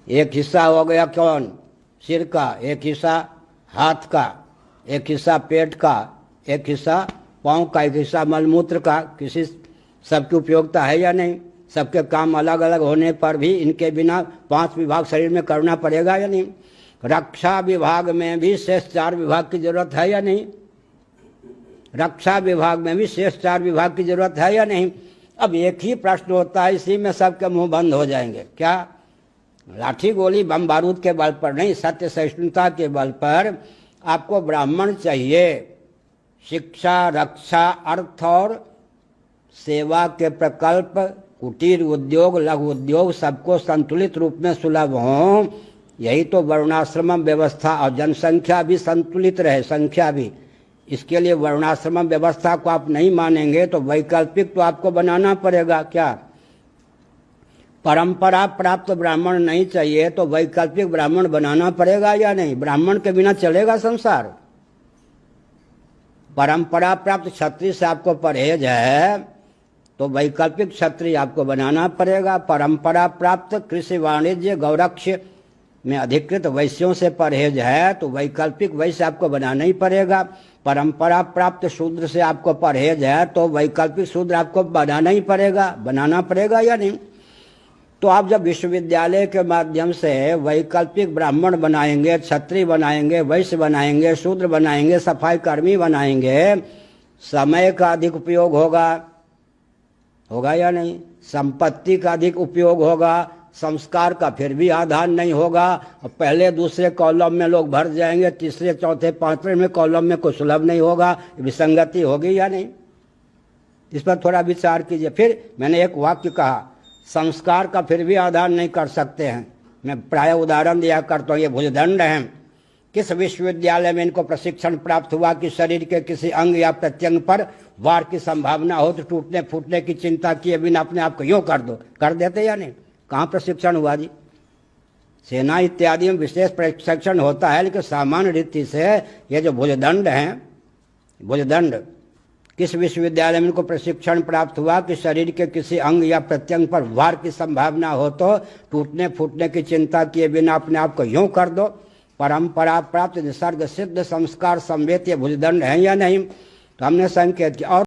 एक हिस्सा हो गया कौन, सिर का, एक हिस्सा हाथ का, एक हिस्सा पेट का, एक हिस्सा पाँव का, एक हिस्सा मलमूत्र का। किसी सबकी उपयोगिता है या नहीं? सबके काम अलग अलग होने पर भी इनके बिना 5 विभाग शरीर में करना पड़ेगा या नहीं? रक्षा विभाग में भी शेष 4 विभाग की जरूरत है या नहीं? रक्षा विभाग में भी शेष 4 विभाग की जरूरत है या नहीं? अब एक ही प्रश्न होता है, इसी में सबके मुंह बंद हो जाएंगे। क्या? लाठी गोली बम बारूद के बल पर नहीं, सत्य सहिष्णुता के बल पर आपको ब्राह्मण चाहिए। शिक्षा, रक्षा, अर्थ और सेवा के प्रकल्प, कुटीर उद्योग, लघु उद्योग सबको संतुलित रूप में सुलभ हों, यही तो वर्णाश्रम व्यवस्था। और जनसंख्या भी संतुलित रहे, संख्या भी। इसके लिए वर्णाश्रम व्यवस्था को आप नहीं मानेंगे तो वैकल्पिक तो आपको बनाना पड़ेगा। क्या? परंपरा प्राप्त ब्राह्मण नहीं चाहिए तो वैकल्पिक ब्राह्मण बनाना पड़ेगा या नहीं? ब्राह्मण के बिना चलेगा संसार? परंपरा प्राप्त क्षत्रिय से आपको परहेज है तो वैकल्पिक क्षत्रिय आपको बनाना पड़ेगा। परंपरा प्राप्त कृषि वाणिज्य गौरक्ष में अधिकृत वैश्यों से परहेज है तो वैकल्पिक वैश्य आपको बनाना ही पड़ेगा। परंपरा प्राप्त शूद्र से आपको परहेज है तो वैकल्पिक शूद्र आपको बनाना ही पड़ेगा। बनाना पड़ेगा या नहीं? तो आप जब विश्वविद्यालय के माध्यम से वैकल्पिक ब्राह्मण बनाएंगे, क्षत्रिय बनाएंगे, वैश्य बनाएंगे, शूद्र बनाएंगे, सफाई कर्मी बनाएंगे, समय का अधिक उपयोग होगा या नहीं? संपत्ति का अधिक उपयोग होगा, संस्कार का फिर भी आधार नहीं होगा। पहले दूसरे कॉलम में लोग भर जाएंगे, तीसरे चौथे पांचवें में कॉलम में कोई सुलभ नहीं होगा। विसंगति होगी या नहीं? इस पर थोड़ा विचार कीजिए। फिर मैंने एक वाक्य कहा, संस्कार का फिर भी आधार नहीं कर सकते हैं। मैं प्राय उदाहरण दिया करता हूँ, ये भुजदंड हैं। किस विश्वविद्यालय में इनको प्रशिक्षण प्राप्त हुआ कि शरीर के किसी अंग या प्रत्यंग पर वार की संभावना हो तो टूटने फूटने की चिंता किए बिना अपने आप को यूँ कर दो, कर देते या नहीं? कहाँ प्रशिक्षण हुआ जी? सेना इत्यादि में विशेष प्रशिक्षण होता है, लेकिन सामान्य रीति से ये जो भुजदंड हैं, भुजदंड किस विश्वविद्यालय में इनको प्रशिक्षण प्राप्त हुआ कि शरीर के किसी अंग या प्रत्यंग पर वार की संभावना हो तो टूटने फूटने की चिंता किए बिना अपने आप को यूं कर दो। परंपरा प्राप्त निसर्ग सिद्ध संस्कार संवेद ये भुजदंड है या नहीं? तो हमने संकेत किया। और